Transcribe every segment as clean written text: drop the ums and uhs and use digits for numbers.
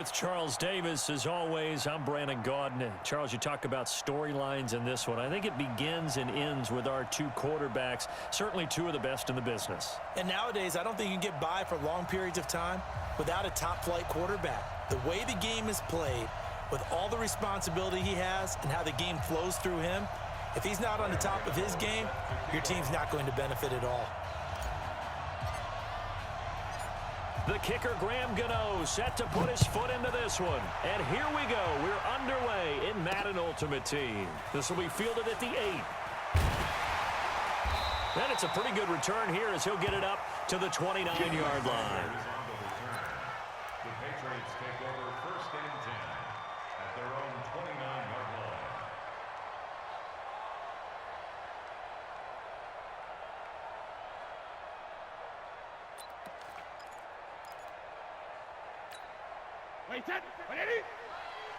With Charles Davis, as always, I'm Brandon Gaudin. Charles, you talk about storylines in this one. I think it begins and ends with our two quarterbacks, certainly two of the best in the business. And nowadays, I don't think you can get by for long periods of time without a top-flight quarterback. The way the game is played, with all the responsibility he has and how the game flows through him, if he's not on the top of his game, your team's not going to benefit at all. The kicker, Graham Gano, set to put his foot into this one. And here we go. We're underway in Madden Ultimate Team. This will be fielded at the 8. And it's a pretty good return here as he'll get it up to the 29-yard line. The Patriots take over first and 10 at their own 29-yard line. Wait, set. Ready?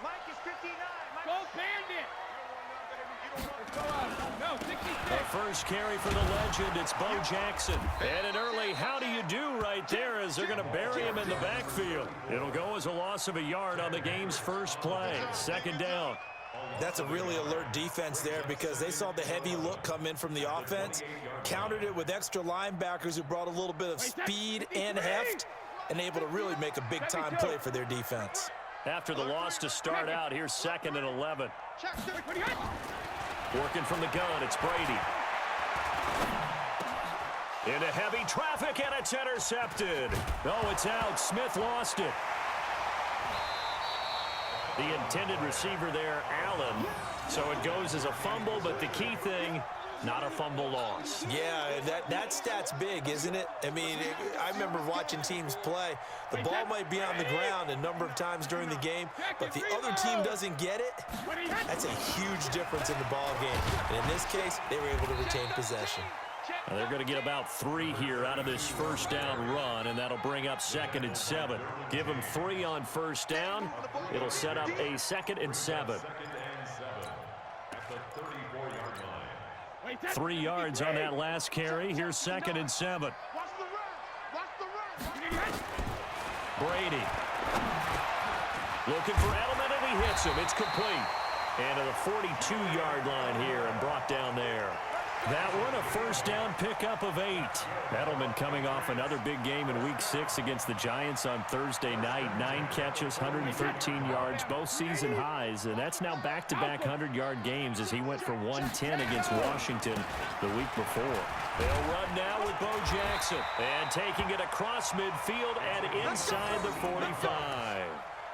Mike is 59. Mike. Go Bandit. No, 66. The first carry for the legend, it's Bo Jackson. And an early how do you do right there as they're going to bury him in the backfield. It'll go as a loss of a yard on the game's first play. Second down. That's a really alert defense there because they saw the heavy look come in from the offense, countered it with extra linebackers who brought a little bit of speed and heft, and able to really make a big-time play for their defense. After the loss to start out, here's 2nd and 11. Working from the gun, it's Brady. Into heavy traffic, and it's intercepted. Oh, it's out. Smith lost it. The intended receiver there, Allen. So it goes as a fumble, but the key thing, not a fumble loss. Yeah, that stat's big, isn't it? I mean, I remember watching teams play. The ball might be on the ground a number of times during the game, but the other team doesn't get it. That's a huge difference in the ball game. And in this case, they were able to retain possession. Now they're going to get about 3 here out of this first down run, and that'll bring up 2nd and 7. Give them 3 on first down. It'll set up a 2nd and 7. 3 yards on that last carry. Here's 2nd and 7. Brady. Looking for Edelman, and he hits him. It's complete. And to the 42-yard line here and brought down there. That one, a first down pickup of 8. Edelman coming off another big game in Week 6 against the Giants on Thursday night. 9 catches, 113 yards, both season highs. And that's now back-to-back 100-yard games as he went for 110 against Washington the week before. They'll run now with Bo Jackson. And taking it across midfield and inside the 45.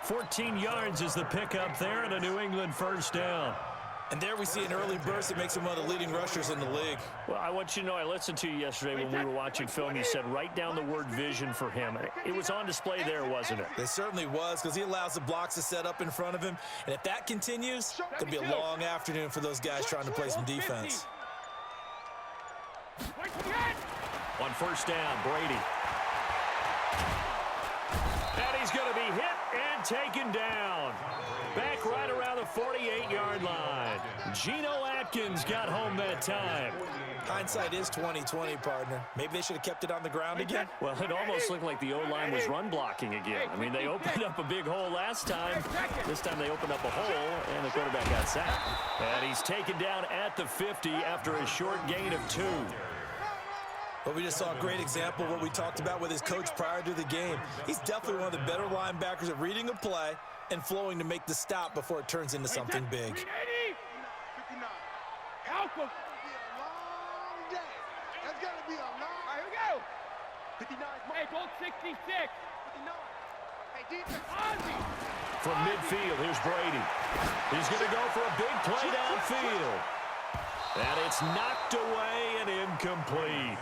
14 yards is the pickup there and a New England first down. And there we see an early burst that makes him one of the leading rushers in the league. Well, I want you to know, I listened to you yesterday when we were watching film. You said write down the word vision for him. It was on display there, wasn't it? It certainly was, because he allows the blocks to set up in front of him. And if that continues, it could be a long afternoon for those guys trying to play some defense. On first down, Brady. And he's going to be hit and taken down. Back right around the 48-yard line. Geno Atkins got home that time. Hindsight is 20/20, partner. Maybe they should have kept it on the ground again. Well, it almost looked like the O-line was run blocking again. I mean, they opened up a big hole last time. This time they opened up a hole, and the quarterback got sacked. And he's taken down at the 50 after a short gain of 2. But we just saw a great example of what we talked about with his coach prior to the game. He's definitely one of the better linebackers at reading a play and flowing to make the stop before it turns into something big. 59. That's got to be a long. All right, here we go. 59. Hey, goal 66. 59. Hey, defense. Ozzy. From midfield, here's Brady. He's going to go for a big play downfield. And it's knocked away and incomplete.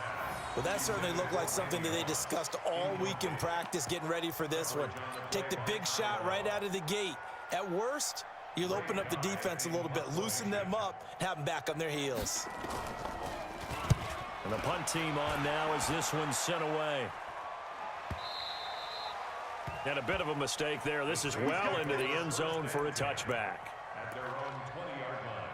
Well, that certainly looked like something that they discussed all week in practice getting ready for this one. Take the big shot right out of the gate. At worst, you'll open up the defense a little bit, loosen them up, and have them back on their heels. And the punt team on now as this one's sent away. And a bit of a mistake there. This is well into the end zone for a touchback. At their own 20-yard line.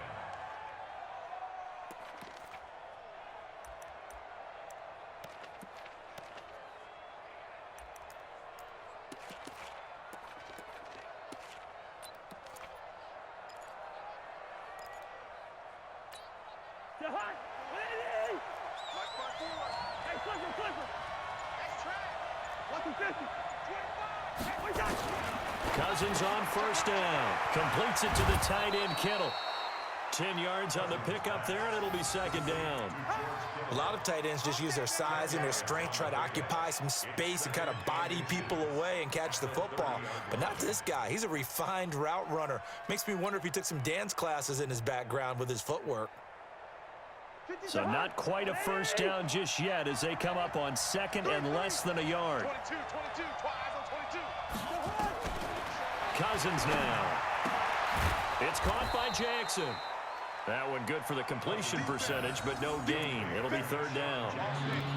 Cousins on first down. Completes it to the tight end, Kittle. 10 yards on the pickup there, and it'll be second down. A lot of tight ends just use their size and their strength, try to occupy some space and kind of body people away and catch the football. But not this guy. He's a refined route runner. Makes me wonder if he took some dance classes in his background with his footwork. So not quite a first down just yet as they come up on second and less than a yard. Cousins now. It's caught by Jackson. That one good for the completion percentage, but no gain. It'll be third down.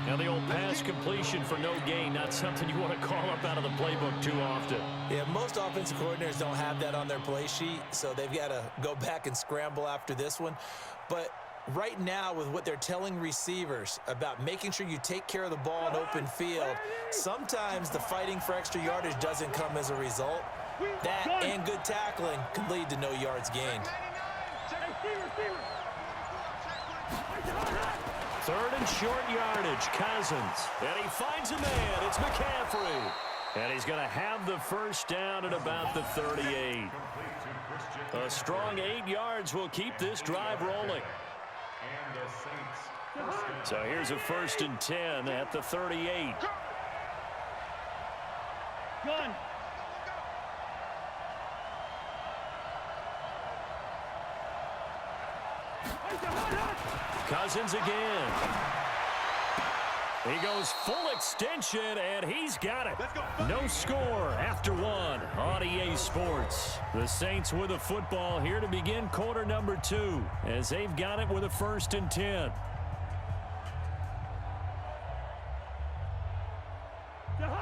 Now the old pass completion for no gain, not something you want to call up out of the playbook too often. Yeah, most offensive coordinators don't have that on their play sheet, so they've got to go back and scramble after this one. But right now, with what they're telling receivers about making sure you take care of the ball in open field, sometimes the fighting for extra yardage doesn't come as a result. That and good tackling can lead to no yards gained. Third and short yardage, Cousins. And he finds a man. It's McCaffrey. And he's going to have the first down at about the 38. A strong 8 yards will keep this drive rolling. So here's a 1st and 10 at the 38. Gun. Cousins again. He goes full extension, and he's got it. No score after one on EA Sports. The Saints with a football here to begin quarter number 2 as they've got it with a 1st and 10.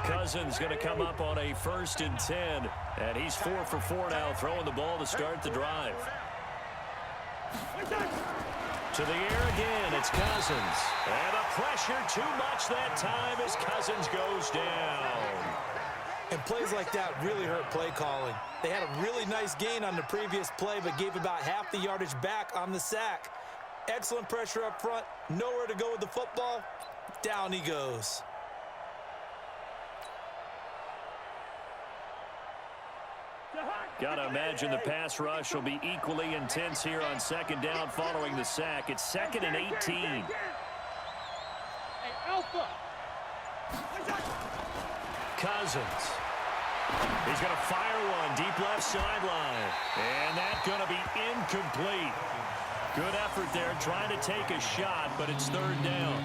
Cousins going to come up on a 1st and 10, and he's 4 for 4 now, throwing the ball to start the drive. To the air again, it's Cousins. And the pressure too much that time as Cousins goes down. And plays like that really hurt play calling. They had a really nice gain on the previous play, but gave about half the yardage back on the sack. Excellent pressure up front, nowhere to go with the football. Down he goes. Got to imagine the pass rush will be equally intense here on second down following the sack. It's 2nd and 18. Hey, Alpha. Cousins. He's going to fire one deep left sideline. And that's going to be incomplete. Good effort there trying to take a shot, but it's 3rd down.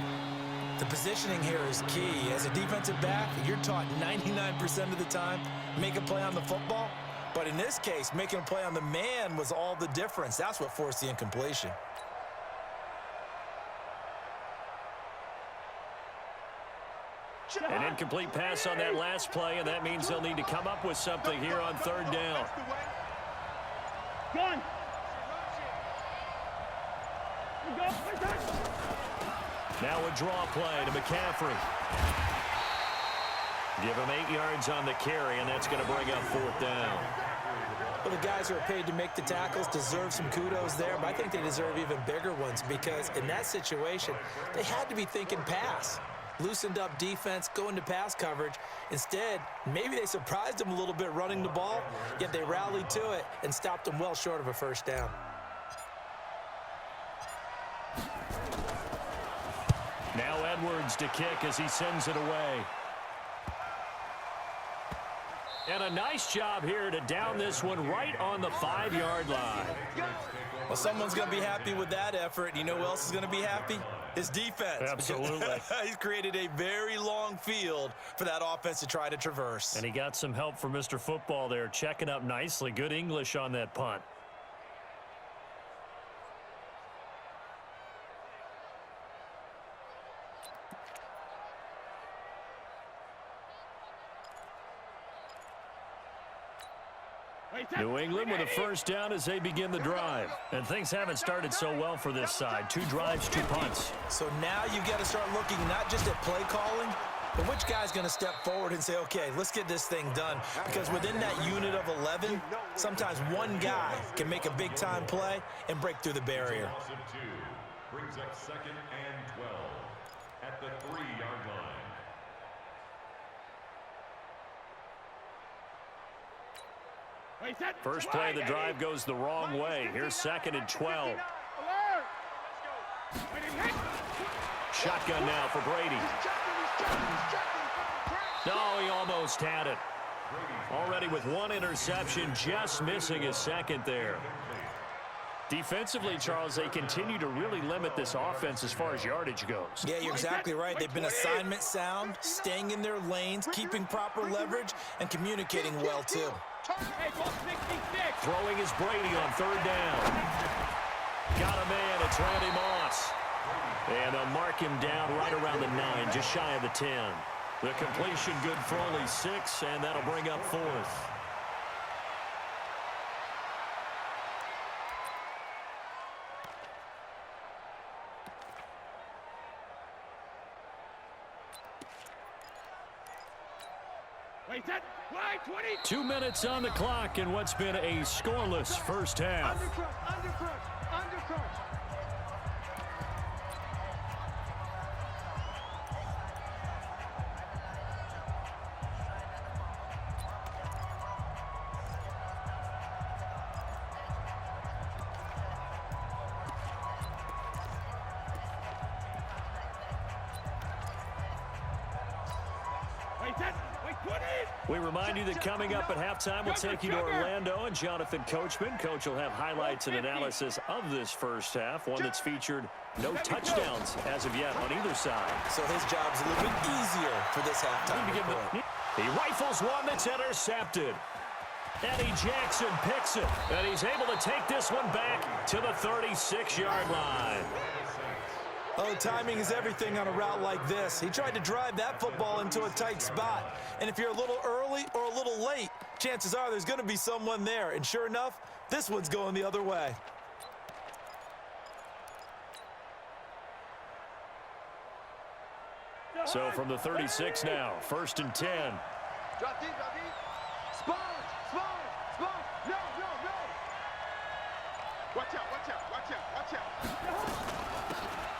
The positioning here is key. As a defensive back, you're taught 99% of the time, make a play on the football. But in this case, making a play on the man was all the difference. That's what forced the incompletion. An incomplete pass on that last play, and that means they'll need to come up with something here on 3rd down. Gun. Now a draw play to McCaffrey. Give him 8 yards on the carry, and that's going to bring up 4th down. Well, the guys who are paid to make the tackles deserve some kudos there, but I think they deserve even bigger ones because in that situation, they had to be thinking pass. Loosened up defense, going to pass coverage. Instead, maybe they surprised them a little bit running the ball, yet they rallied to it and stopped them well short of a 1st down. Now Edwards to kick as he sends it away. And a nice job here to down this one right on the 5-yard line. Well, someone's going to be happy with that effort. You know who else is going to be happy? His defense. Absolutely. He's created a very long field for that offense to try to traverse. And he got some help from Mr. Football there, checking up nicely. Good English on that punt. New England with a 1st down as they begin the drive. And things haven't started so well for this side. 2 drives, 2 punts. So now you've got to start looking not just at play calling, but which guy's going to step forward and say, okay, let's get this thing done. Because within that unit of 11, sometimes one guy can make a big-time play and break through the barrier. brings up 2nd and 12 at the 3-yard line. First play of the drive goes the wrong way. Here's 2nd and 12. Shotgun now for Brady. No, he almost had it. Already with one interception, just missing his second there. Defensively, Charles, they continue to really limit this offense as far as yardage goes. Yeah, you're exactly right. They've been assignment sound, staying in their lanes, keeping proper leverage, and communicating well, too. Throwing is Brady on 3rd down. Got a man. It's Randy Moss. And they'll mark him down right around the 9, just shy of the 10. The completion good for only 6, and that'll bring up 4th. Wait, that 20. 2 minutes on the clock in what's been a scoreless first half. Undercrunch. We remind you that coming up at halftime, we'll take you to Orlando and Jonathan Coachman. Coach will have highlights and analysis of this first half, one that's featured no touchdowns as of yet on either side. So his job's a little bit easier for this halftime report. He rifles one that's intercepted. Eddie Jackson picks it, and he's able to take this one back to the 36-yard line. Oh, timing is everything on a route like this. He tried to drive that football into a tight spot. And if you're a little early or a little late, chances are there's going to be someone there. And sure enough, this one's going the other way. So from the 36 now, 1st and 10. Drop deep. Spawn. No. Watch out.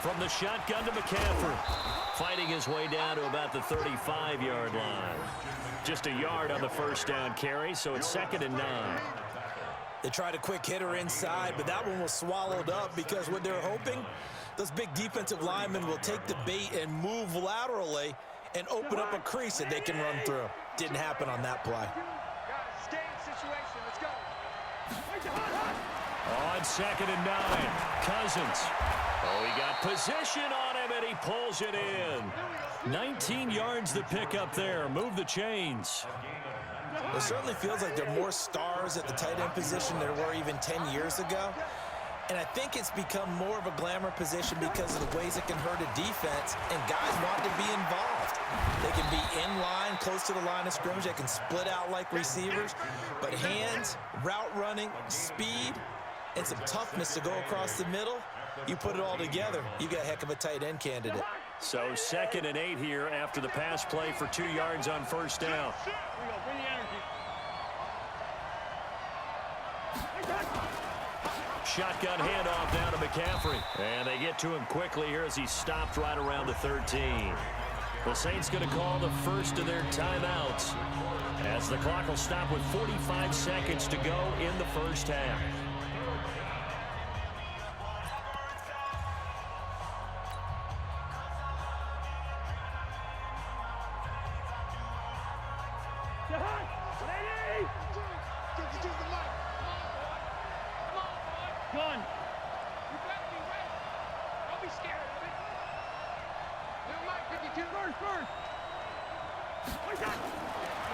From the shotgun to McCaffrey. Fighting his way down to about the 35-yard line. Just a yard on the first down carry, so it's 2nd and 9. They tried a quick hitter inside, but that one was swallowed up because what they're hoping, those big defensive linemen will take the bait and move laterally and open up a crease that they can run through. Didn't happen on that play. Stay in situation. Let's go. On 2nd and 9, Cousins. Oh, he got position on him, and he pulls it in. 19 yards to pick up there. Move the chains. It certainly feels like there are more stars at the tight end position than there were even 10 years ago. And I think it's become more of a glamour position because of the ways it can hurt a defense, and guys want to be involved. They can be in line, close to the line of scrimmage. They can split out like receivers. But hands, route running, speed, and some toughness to go across the middle, you put it all together, you got a heck of a tight end candidate. So 2nd and 8 here after the pass play for 2 yards on first down. Shotgun handoff down to McCaffrey. And they get to him quickly here as he stopped right around the 13. The Saints going to call the first of their timeouts as the clock will stop with 45 seconds to go in the first half.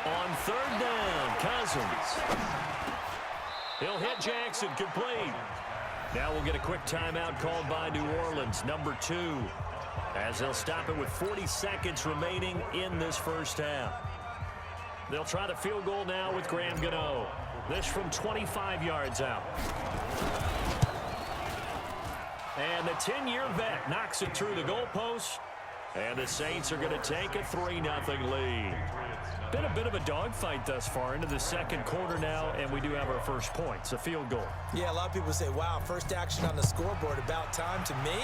On 3rd down, Cousins. He'll hit Jackson, complete. Now we'll get a quick timeout called by New Orleans, number 2, as they'll stop it with 40 seconds remaining in this first half. They'll try the field goal now with Graham Gano. This from 25 yards out. And the 10-year vet knocks it through the goalpost. And the Saints are going to take a 3-0 lead. Been a bit of a dogfight thus far into the second quarter now, and we do have our first points, a field goal. Yeah, a lot of people say, wow, first action on the scoreboard, about time. To me,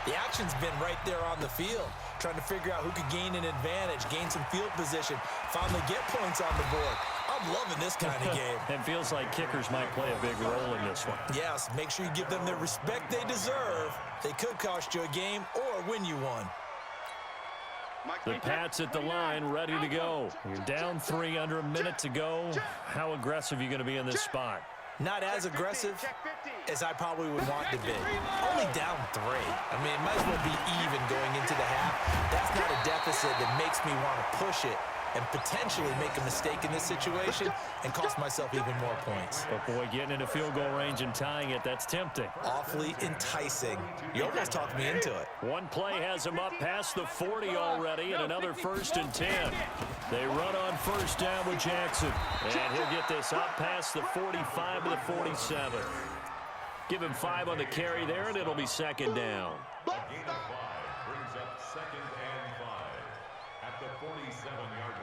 the action's been right there on the field, trying to figure out who could gain an advantage, gain some field position, finally get points on the board. I'm loving this kind of game. It feels like kickers might play a big role in this one. Yes, make sure you give them the respect they deserve. They could cost you a game or win you one. The Pats at the line, ready to go. You're down 3, under a minute to go. How aggressive are you going to be in this spot? Not as aggressive as I probably would want to be. Only down 3. I mean, it might as well be even going into the half. That's not a deficit that makes me want to push it and potentially make a mistake in this situation and cost myself even more points. But boy, getting into field goal range and tying it, that's tempting. Awfully enticing. You almost talked me into it. One play has him up past the 40 already, and another 1st and 10. They run on first down with Jackson, and he'll get this up past the 45 to the 47. Give him 5 on the carry there, and it'll be 2nd down. A gain of 5 brings up 2nd and 5 at the 47-yard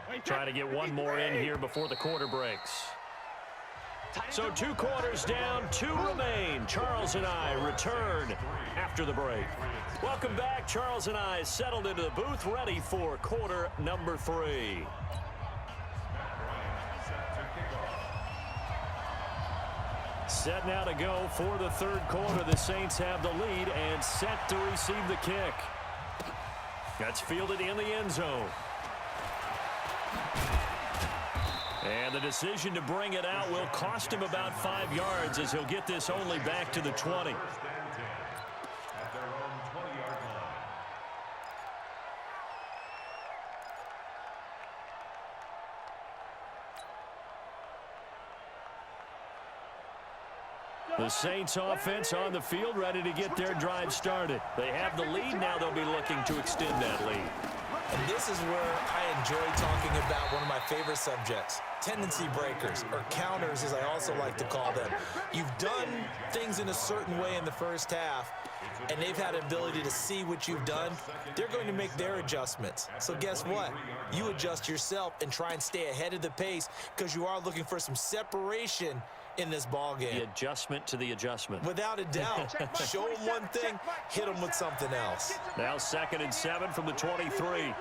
line. Trying to get one more in here before the quarter breaks. So 2 quarters down, 2 remain. Charles and I return after the break. Welcome back. Charles and I settled into the booth, ready for quarter number 3. Set now to go for the 3rd quarter. The Saints have the lead and set to receive the kick. That's fielded in the end zone. And the decision to bring it out will cost him about 5 yards, as he'll get this only back to the 20. At their own 20-yard line. The Saints offense on the field, ready to get their drive started. They have the lead. Now they'll be looking to extend that lead. And this is where I enjoy talking about one of my favorite subjects, tendency breakers, or counters as I also like to call them. You've done things in a certain way in the first half, and they've had an ability to see what you've done. They're going to make their adjustments. So guess what? You adjust yourself and try and stay ahead of the pace, because you are looking for some separation in this ball game. The adjustment to the adjustment. Without a doubt. Show them one thing, hit them with something else. Now 2nd and 7 from the 23.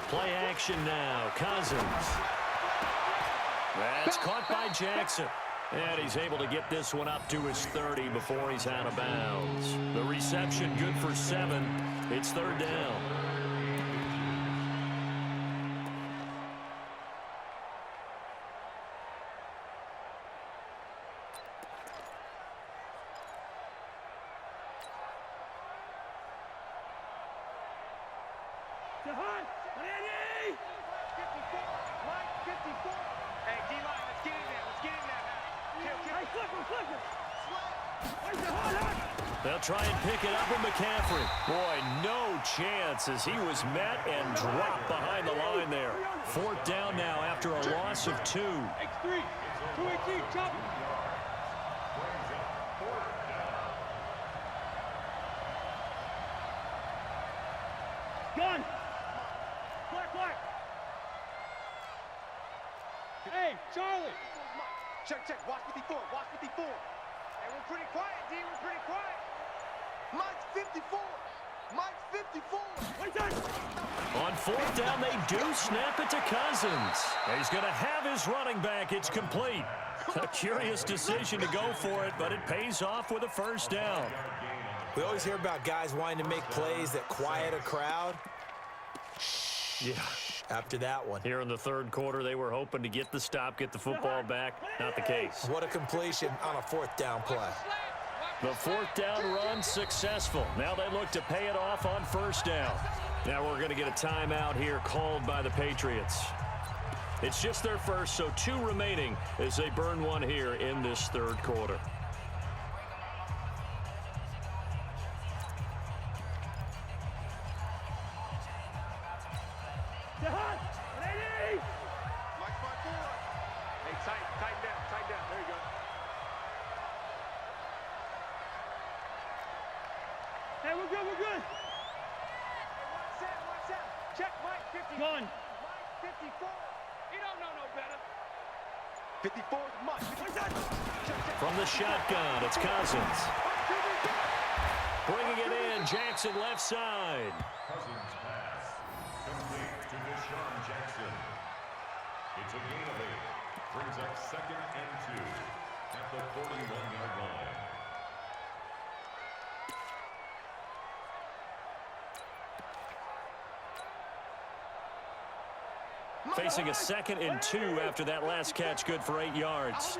Play action now. Cousins. That's caught by Jackson. And he's able to get this one up to his 30 before he's out of bounds. The reception good for 7. It's 3rd down. They'll try and pick it up with McCaffrey. Boy, no chance as he was met and dropped behind the line there. 4th down now after a loss of 2. X3, 218, chop. Gun. Black. Hey, Charlie. Check. Watch 54. Hey, we're pretty quiet, D. We're pretty quiet. Mike's 54. On 4th down, they do snap it to Cousins. He's going to have his running back. It's complete. A curious decision to go for it, but it pays off with a 1st down. We always hear about guys wanting to make plays that quiet a crowd. Yeah. After that one. Here in the 3rd quarter, they were hoping to get the stop, get the football back. Not the case. What a completion on a 4th down play. The 4th down run successful. Now they look to pay it off on 1st down. Now we're going to get a timeout here called by the Patriots. It's just their first, so 2 remaining as they burn one here in this 3rd quarter. Tighten down. There you go. Gun. 54. He don't know no better. 54 is much. From the shotgun, it's Cousins. Bringing it in, Jackson left side. Cousins pass. Complete to Deshaun Jackson. It's a gain of 8. Brings up 2nd and 2 at the 41-yard line. Facing a 2nd and 2 after that last catch, good for 8 yards.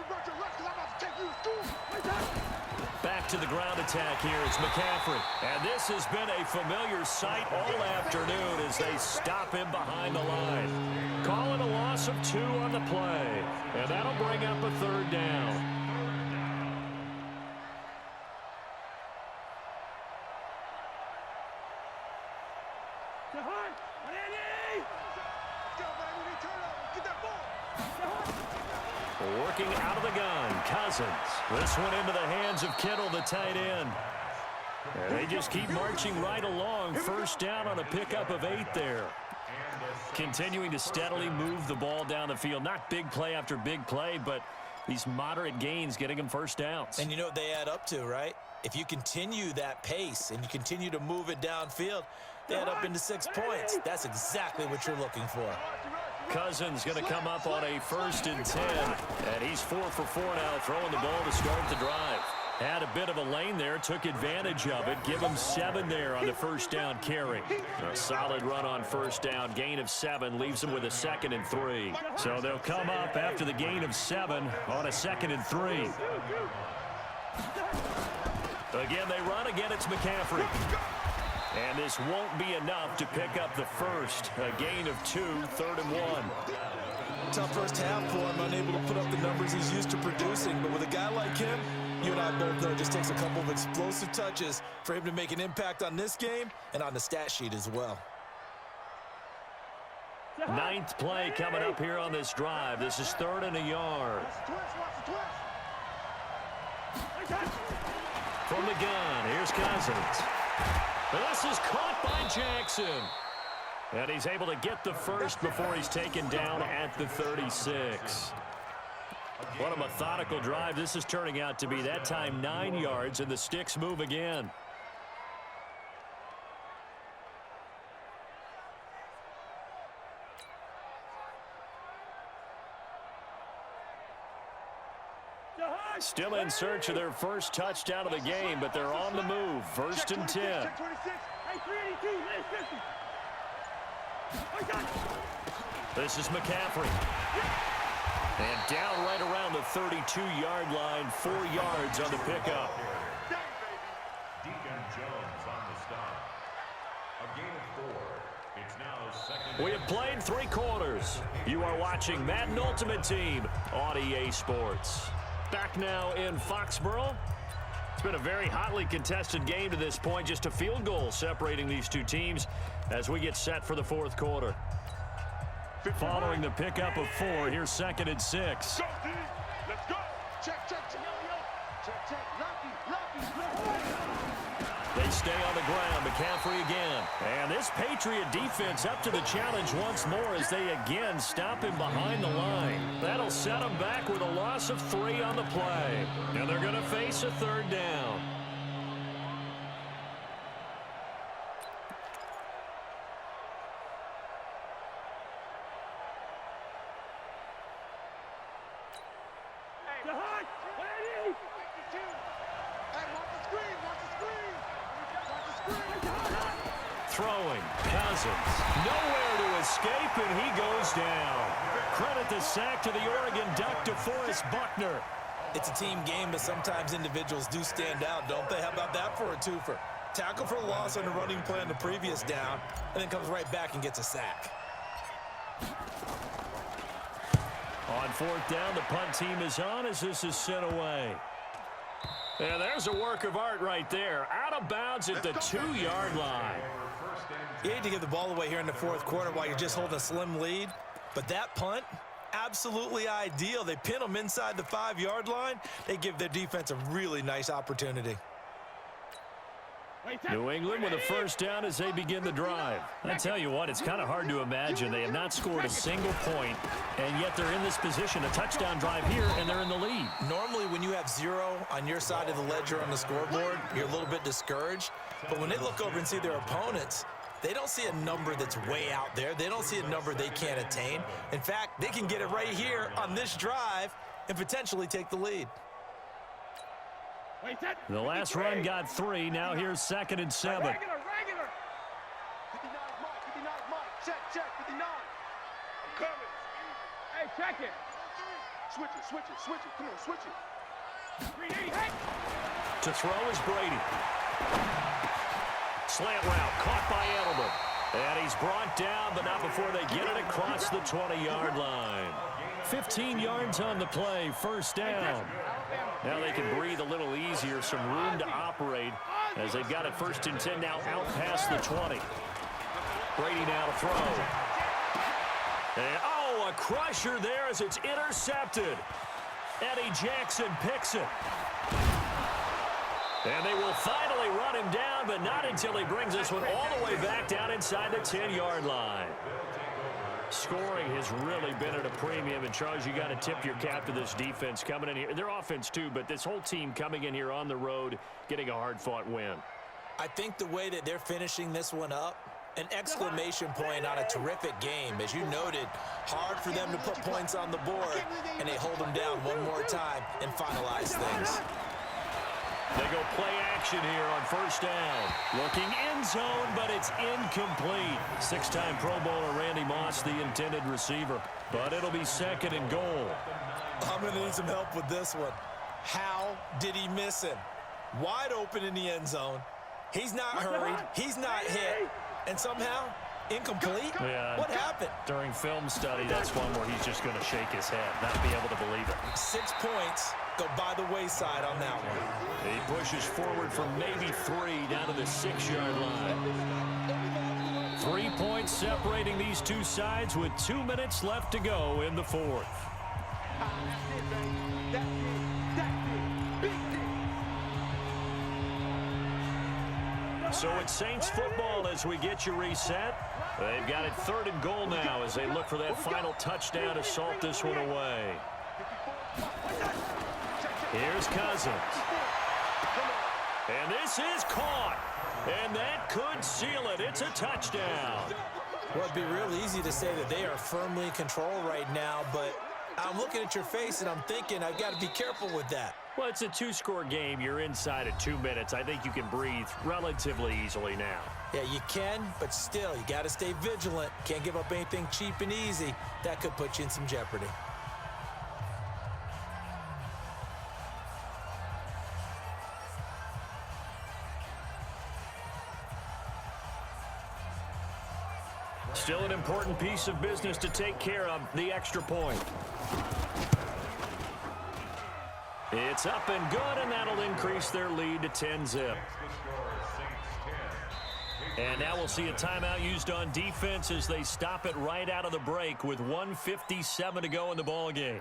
Back to the ground attack here. It's McCaffrey. And this has been a familiar sight all afternoon as they stop him behind the line. Calling a loss of 2 on the play. And that'll bring up a 3rd down. Working out of the gun, Cousins. This one into the hands of Kittle, the tight end. And they just keep marching right along. 1st down on a pickup of 8 there. Continuing to steadily move the ball down the field. Not big play after big play, but these moderate gains getting them 1st downs. And you know what they add up to, right? If you continue that pace and you continue to move it downfield, they add up into 6 points. That's exactly what you're looking for. Cousins going to come up on a 1st and 10. And he's 4 for 4 now, throwing the ball to start the drive. Had a bit of a lane there, took advantage of it. Give him 7 there on the 1st down carry. A solid run on 1st down. Gain of 7 leaves him with a 2nd and 3. So they'll come up after the gain of 7 on a 2nd and 3. Again, they run. Again, it's McCaffrey. And this won't be enough to pick up the 1st. A gain of 2, 3rd and 1. Tough first half for him, unable to put up the numbers he's used to producing. But with a guy like him, you and I both know it just takes a couple of explosive touches for him to make an impact on this game and on the stat sheet as well. 9th play coming up here on this drive. This is 3rd and a yard. From the gun, here's Cousins. This is caught by Jackson. And he's able to get the 1st before he's taken down at the 36. What a methodical drive this is turning out to be. That time 9 yards, and the sticks move again. Still in search of their 1st touchdown of the game, but they're on the move. 1st and 10. This is McCaffrey. And down right around the 32-yard line, 4 yards on the pickup. Deacon Jones on the stop. A gain of 4. It's now 2nd. We have played 3 quarters. You are watching Madden Ultimate Team on EA Sports. Back now in Foxborough. It's been a very hotly contested game to this point. Just a field goal separating these 2 teams as we get set for the 4th quarter. Following the pickup of 4, here's 2nd and 6. Go, D. Let's go. Check, check, check. Check, check. They stay on the ground. McCaffrey again. And this Patriot defense up to the challenge once more as they again stop him behind the line. That'll set him back with a loss of 3 on the play. And they're going to face a 3rd down. Throwing, Cousins, nowhere to escape, and he goes down. Credit the sack to the Oregon Duck, DeForest Buckner. It's a team game, but sometimes individuals do stand out, don't they? How about that for a twofer? Tackle for a loss on the running play on the previous down, and then comes right back and gets a sack. On 4th down, the punt team is on as this is sent away. And there's a work of art right there. Out of bounds at the 2-yard line. You hate to give the ball away here in the 4th quarter while you're just holding a slim lead, but that punt, absolutely ideal. They pin them inside the 5-yard line. They give their defense a really nice opportunity. New England with a first down as they begin the drive. I tell you what, it's kind of hard to imagine. They have not scored a single point, and yet they're in this position. A touchdown drive here, and they're in the lead. Normally, when you have 0 on your side of the ledger on the scoreboard, you're a little bit discouraged. But when they look over and see their opponents, they don't see a number that's way out there. They don't see a number they can't attain. In fact, they can get it right here on this drive and potentially take the lead. The last run got 3. Now here's 2nd and 7. Regular. 59 Mike. Check, 59. I'm coming. Hey, check it. Switch it. Come on, switch it. To throw is Brady. Slant route caught by Edelman. And he's brought down, but not before they get it across the 20-yard line. 15 yards on the play, first down. Now they can breathe a little easier, some room to operate as they've got it 1st and 10 now out past the 20. Brady now to throw. And, a crusher there as it's intercepted. Eddie Jackson picks it. And they will finally run him down, but not until he brings this one all the way back down inside the 10-yard line. Scoring has really been at a premium, and Charles, you got to tip your cap to this defense coming in here. Their offense too, but this whole team coming in here on the road, getting a hard-fought win. I think the way that they're finishing this one up, an exclamation point on a terrific game. As you noted, hard for them to put points on the board, and they hold them down one more time and finalize things. They go play action here on first down. Looking end zone, but it's incomplete. 6-time Pro Bowler Randy Moss, the intended receiver. But it'll be 2nd and goal. I'm going to need some help with this one. How did he miss him? Wide open in the end zone. He's not hurried. He's not hit. And somehow, incomplete? Yeah. What happened? During film study, that's one where he's just going to shake his head, not be able to believe it. 6 points go by the wayside on that one. He pushes forward from maybe 3 down to the 6-yard line. 3 points separating these two sides with 2 minutes left to go in the 4th. So it's Saints football as we get you reset. They've got it 3rd and goal now as they look for that final touchdown to salt this one away. Here's Cousins. And this is caught. And that could seal it. It's a touchdown. Well, it'd be real easy to say that they are firmly in control right now, but I'm looking at your face and I'm thinking I've got to be careful with that. Well, it's a 2-score game. You're inside of 2 minutes. I think you can breathe relatively easily now. Yeah, you can, but still, you got to stay vigilant. Can't give up anything cheap and easy. That could put you in some jeopardy. Still an important piece of business to take care of, the extra point. It's up and good, and that'll increase their lead to 10-zip. And now we'll see a timeout used on defense as they stop it right out of the break with 1:57 to go in the ballgame.